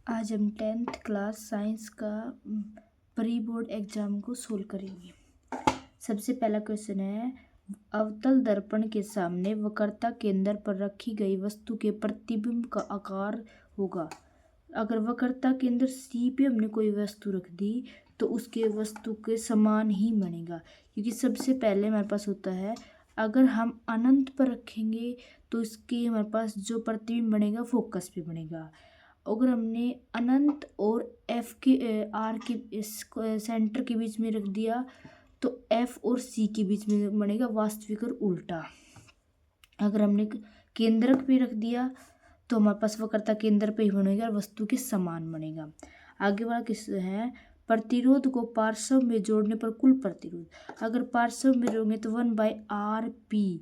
आज हम 10th class science का प्री बोर्ड एग्जाम को सोल्व करेंगे। सबसे पहला क्वेश्चन है, अवतल दर्पण के सामने वक्रता केंद्र पर रखी गई वस्तु के प्रतिबिंब का आकार होगा। अगर वक्रता केंद्र सी पे हमने कोई वस्तु रख दी तो उसके वस्तु के समान ही बनेगा, क्योंकि सबसे पहले हमारे पास होता है अगर हम अनंत पर रखेंगे तो इसके हमारे पास जो प्रतिबिंब बनेगा फोकस पे बनेगा। अगर हमने अनंत और एफ के आर के सेंटर के बीच में रख दिया तो एफ और सी के बीच में बनेगा वास्तविक और उल्टा। अगर हमने केंद्रक पे रख दिया तो हमारे पास वक्रता केंद्र पे ही बनेगा और वस्तु के समान बनेगा। आगे वाला किस है, प्रतिरोध को पार्श्व में जोड़ने पर कुल प्रतिरोध। अगर पार्श्व में जोड़ेंगे तो 1/r_p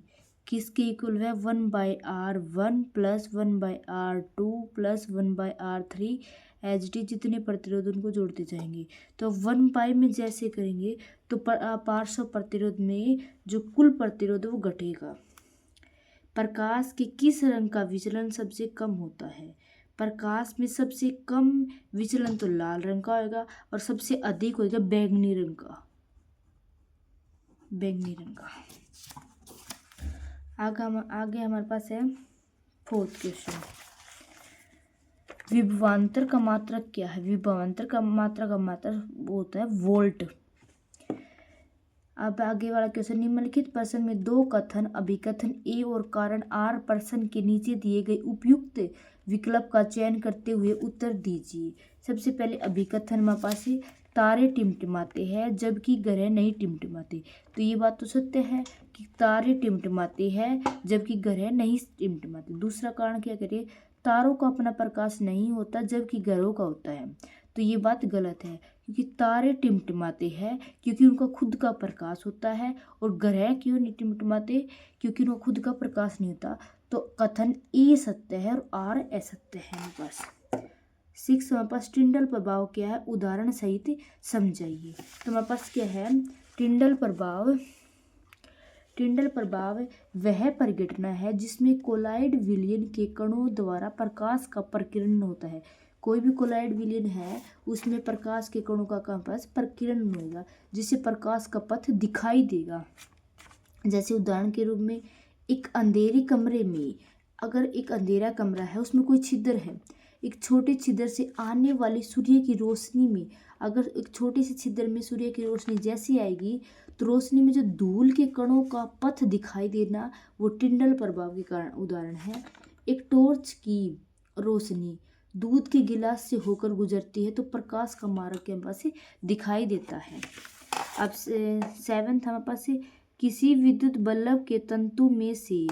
किसके इक्वल है, 1/r1 plus 1/r2 plus 1/r3 H D. जितने प्रतिरोध उनको जोड़ते जाएंगे तो 1 में जैसे करेंगे तो पार्श्व प्रतिरोध में जो कुल प्रतिरोध है वो घटेगा। प्रकाश के किस रंग का विचलन सबसे कम होता है? प्रकाश में सबसे कम विचलन तो लाल रंग का होगा और सबसे अधिक होगा बैंगनी रंग का। आगे हमारे पास है 4th क्वेश्चन, विभवांतर का मात्रक क्या है? विभवांतर का मात्रक वो होता है वोल्ट। अब आगे वाला क्वेश्चन, निम्नलिखित प्रश्न में दो कथन अभिकथन ए और कारण आर प्रश्न के नीचे दिए गए उपयुक्त विकल्प का चयन करते हुए उत्तर दीजिए। सबसे पहले अभिकथन हमारे पास है तारे टिमटिमाते हैं जबकि ग्रह नहीं टिमटिमाते। तो ये बात तो सत्य है कि तारे टिमटिमाते हैं जबकि ग्रह नहीं टिमटिमाते। दूसरा कारण क्या करिए, तारों का अपना प्रकाश नहीं होता जबकि ग्रहों का होता है। तो ये बात गलत है, क्योंकि तारे टिमटिमाते हैं क्योंकि उनका खुद का प्रकाश होता है, और ग्रह क्यों नहीं टिमटिमाते, क्योंकि उनका खुद का प्रकाश नहीं होता। तो कथन ए सत्य है और आर असत्य है। हमारे पास 6 हमारे पास टिंडल प्रभाव क्या है, उदाहरण सहित समझाइए। तो हमारे पास क्या है, टिंडल प्रभाव वह परिघटना है जिसमें कोलाइड विलयन के कणों द्वारा प्रकाश का प्रकीर्णन होता है। कोई भी कोलाइड विलयन है उसमें प्रकाश के कणों का पास प्रकीर्णन होगा जिससे प्रकाश का पथ दिखाई देगा। जैसे उदाहरण के रूप में एक अंधेरे कमरे में, अगर एक अंधेरा कमरा है उसमें कोई छिद्र है, एक छोटे छिद्र से आने वाली सूर्य की रोशनी में, अगर एक छोटे से छिद्र में सूर्य की रोशनी जैसी आएगी तो रोशनी में जो धूल के कणों का पथ दिखाई देना वो टिंडल प्रभाव के कारण उदाहरण है। एक टॉर्च की रोशनी दूध के गिलास से होकर गुजरती है तो प्रकाश का मार्ग के पास से दिखाई देता है। अब 7th हमारे पास से किसी विद्युत बल्ब के तंतु में से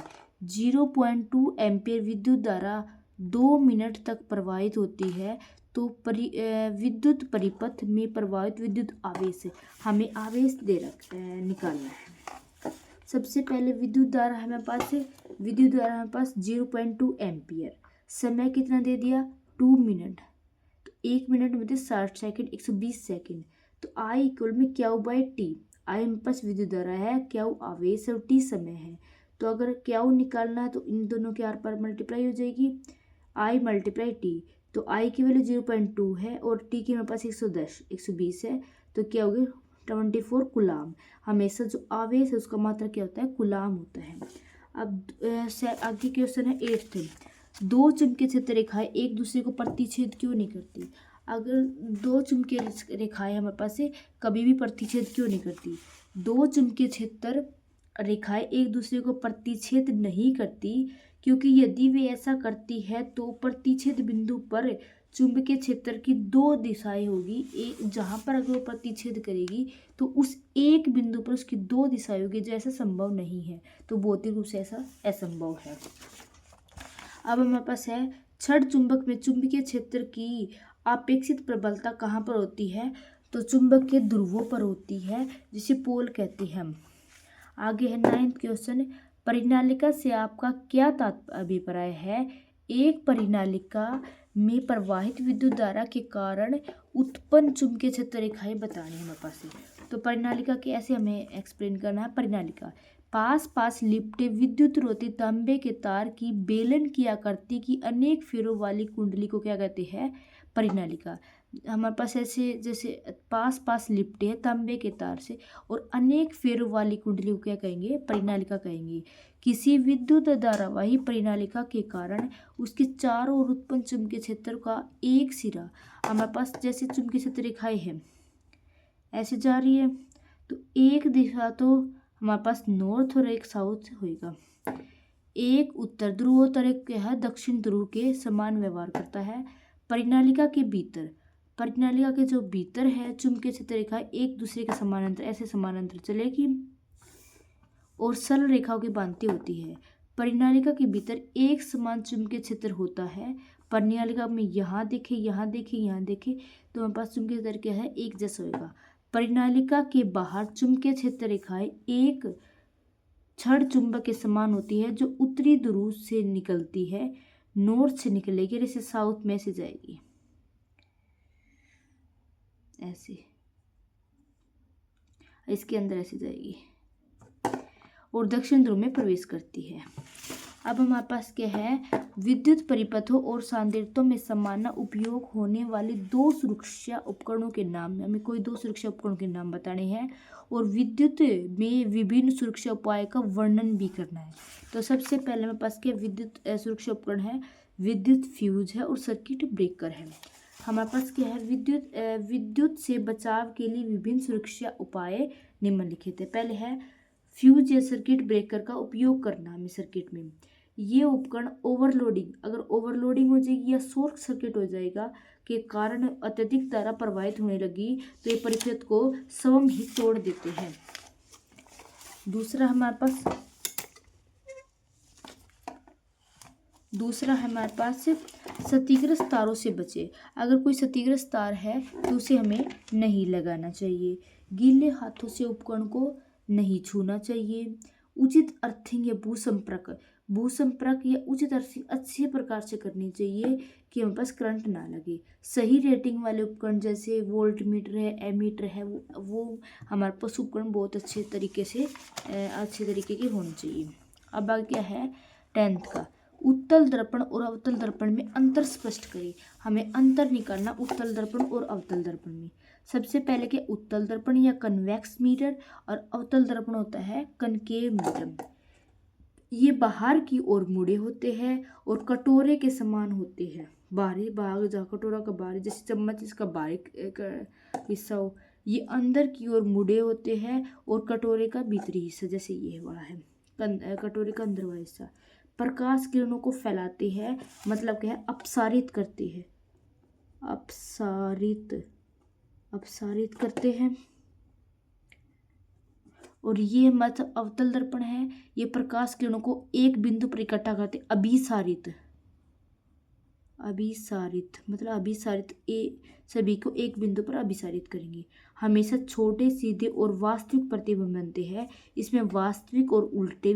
0.2 एम्पियर विद्युत धारा 2 मिनट तक प्रवाहित होती है तो विद्युत परिपथ में प्रवाहित विद्युत आवेश हमें आवेश निकालना है। सबसे पहले विद्युत धारा हमारे पास 0.2 एम्पियर, समय कितना दे दिया 2 मिनट, तो 1 मिनट में 60 सेकंड 120 सेकंड। तो I इक्वल में Q/T, I हमारे पास विद्युत धारा है, Q आवेश और T समय है। तो अगर Q निकालना है तो इन दोनों के आर पर मल्टीप्लाई हो जाएगी, I × T। तो I की वैल्यू 0.2 है और T की हमारे पास 120 है, तो क्या हो गया 24 कुलाम। हमेशा जो आवेश है उसका मात्रा क्या होता है, कुलाम होता है। अब आगे क्वेश्चन है 8th, दो चुंबकीय क्षेत्र रेखाएं एक दूसरे को प्रतिच्छेद क्यों नहीं करती? अगर दो चुंबकीय रेखाएं हमारे पास से कभी भी प्रतिच्छेद क्यों नहीं करती? दो चुंबकीय क्षेत्र रेखाएं एक दूसरे को प्रतिच्छेद नहीं करती क्योंकि यदि वे ऐसा करती है तो प्रतिच्छेद बिंदु पर चुंबकीय क्षेत्र की 2 दिशाएं होगी। एक जहां पर अगर वो प्रतिच्छेद करेगी तो उस एक बिंदु पर उसकी 2 दिशाएं होगी, जो ऐसा संभव नहीं है। तो भौतिक रूप से ऐसा असंभव है। अब हमारे पास है छड़ चुंबक में चुंबकीय क्षेत्र की अपेक्षित प्रबलता कहाँ पर होती है? तो चुंबक के ध्रुवों पर होती है, जिसे पोल कहते हैं हम। आगे है 9th क्वेश्चन, परिनालिका से आपका क्या अभिप्राय है? एक परिनालिका में प्रवाहित विद्युत धारा के कारण उत्पन्न चुंबकीय क्षेत्र रेखाएं बतानी है हमारे पास। तो परिनालिका के ऐसे हमें एक्सप्लेन करना है। पास पास लिपटे विद्युत रोधी तांबे के तार की बेलन की आकृति की अनेक फेरों वाली कुंडली को क्या कहते हैं? परिनालिका। हमारे पास ऐसे जैसे पास पास लिपटे हैं तांबे के तार से और अनेक फेरों वाली कुंडली को क्या कहेंगे? परिनालिका कहेंगे। किसी विद्युत धारावाही परिनालिका के कारण उसके चारों ओर उत्पन्न चुंबकीय क्षेत्र का एक सिरा, हमारे पास जैसे चुंबकीय क्षेत्र रेखाएं हैं ऐसे जा रही है, तो एक दिशा तो हमारे पास नॉर्थ और एक साउथ होएगा। एक उत्तर ध्रुव और एक क्या है? दक्षिण ध्रुव के समान व्यवहार करता है। परिनालिका के भीतर, परिनालिका के जो भीतर है चुंबकीय क्षेत्र रेखा एक दूसरे के समानांतर ऐसे समानांतर चलेगी और सरल रेखाओं की भांति होती है। परिनालिका के भीतर एक समान चुंबकीय क्षेत्र होता है। परिनालिका में यहाँ देखें, यहाँ देखें, यहाँ देखें, तो हमारे पास चुंबकीय क्षेत्र क्या है? एक जैसा होगा। परिनालिका के बाहर चुंबकीय क्षेत्र रेखाएं एक छड़ चुंबक के समान होती है जो उत्तरी ध्रुव से निकलती है, नॉर्थ से निकलेगी, जैसे साउथ में से जाएगी ऐसे, इसके अंदर ऐसे जाएगी और दक्षिण ध्रुव में प्रवेश करती है। अब हमारे पास क्या है? विद्युत परिपथों और संधारित्रों में सामान्य उपयोग होने वाले दो सुरक्षा उपकरणों के नाम, हमें कोई दो सुरक्षा उपकरणों के नाम बताने हैं और विद्युत में विभिन्न सुरक्षा उपाय का वर्णन भी करना है। तो सबसे पहले हमारे पास क्या विद्युत सुरक्षा उपकरण है? विद्युत फ्यूज है और सर्किट ब्रेकर है। हमारे पास क्या है? विद्युत से बचाव के लिए विभिन्न सुरक्षा उपाय निम्नलिखित है। पहले है फ्यूज या सर्किट ब्रेकर का उपयोग करना हमें सर्किट में। ये उपकरण ओवरलोडिंग, अगर ओवरलोडिंग हो जाएगी या शॉर्ट सर्किट हो जाएगा के कारण अत्यधिक धारा प्रवाहित होने लगी तो ये परिपथ को स्वयं ही तोड़ देते हैं। दूसरा हमारे पास क्षतिग्रस्त तारों से बचे। अगर कोई क्षतिग्रस्त तार है तो उसे हमें नहीं लगाना चाहिए। गीले हाथों से उपकरण को नहीं छूना चाहिए। उचित अर्थिंग या भूसंपर्क या उचित अर्थिंग अच्छे प्रकार से करनी चाहिए कि हमारे पास करंट ना लगे। सही रेटिंग वाले उपकरण जैसे वोल्ट मीटर है, एमीटर है, वो हमारे पास उपकरण बहुत अच्छे तरीके के होने चाहिए। अब आगे क्या है? 10th का उत्तल दर्पण और अवतल दर्पण में अंतर स्पष्ट करें। हमें अंतर निकालना उत्तल दर्पण और अवतल दर्पण में। सबसे पहले क्या? उत्तल दर्पण या कन्वेक्स मिरर और अवतल दर्पण होता है कनकेव मिरर। ये बाहर की ओर मुड़े होते हैं और कटोरे के समान होते हैं। बाहरी भाग जहाँ कटोरा का बाहरी जैसे चम्मच इसका बाहरी हिस्सा हो, ये अंदर की ओर मुड़े होते हैं और कटोरे का भीतरी हिस्सा जैसे ये वाला है कटोरे का अंदर वाला हिस्सा प्रकाश किरणों को फैलाते हैं, मतलब क्या है? अपसारित करते हैं, अपसारित करते हैं। और ये मतलब अवतल दर्पण है, ये प्रकाश किरणों को एक बिंदु पर इकट्ठा करते, अभिसारित मतलब अभिसारित सभी को एक बिंदु पर अभिसारित करेंगे। हमेशा छोटे सीधे और वास्तविक प्रतिबिंब बनते हैं। इसमें वास्तविक और उल्टे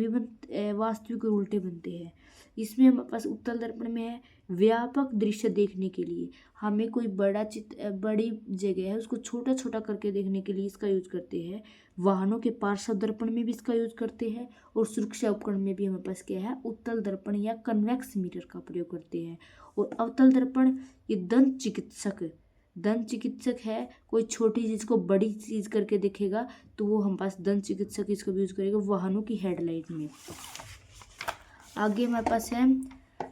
बनते हैं। इसमें हमारे पास उत्तल दर्पण में है व्यापक दृश्य देखने के लिए। हमें कोई बड़ी जगह है उसको छोटा छोटा करके देखने के लिए इसका यूज करते हैं। वाहनों के पार्श्व दर्पण में भी इसका यूज करते हैं और सुरक्षा उपकरण में भी हमारे पास क्या है? उत्तल दर्पण या कन्वेक्स मिरर का प्रयोग करते हैं। और अवतल दर्पण ये दंत चिकित्सक है, कोई छोटी चीज को बड़ी चीज करके देखेगा तो वो हम पास दंत चिकित्सक इसका भी यूज करेगा वाहनों की हेडलाइट में। आगे हमारे पास है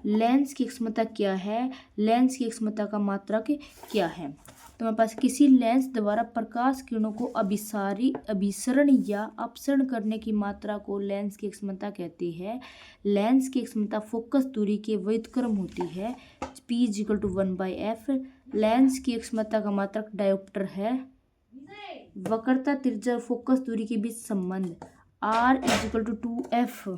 लेंस की क्षमता क्या है? लेंस की क्षमता का मात्रक क्या है? तो हमारे पास किसी लेंस द्वारा प्रकाश किरणों को अभिसरण या अपसरण करने की मात्रा को लेंस की क्षमता कहते हैं। लेंस की क्षमता फोकस दूरी के व्युत्क्रम होती है। P = 1/f। लेंस की क्षमता का मात्रक डायोप्टर है। वक्रता त्रिज्या और फोकस दूरी के बीच संबंध R = 2f।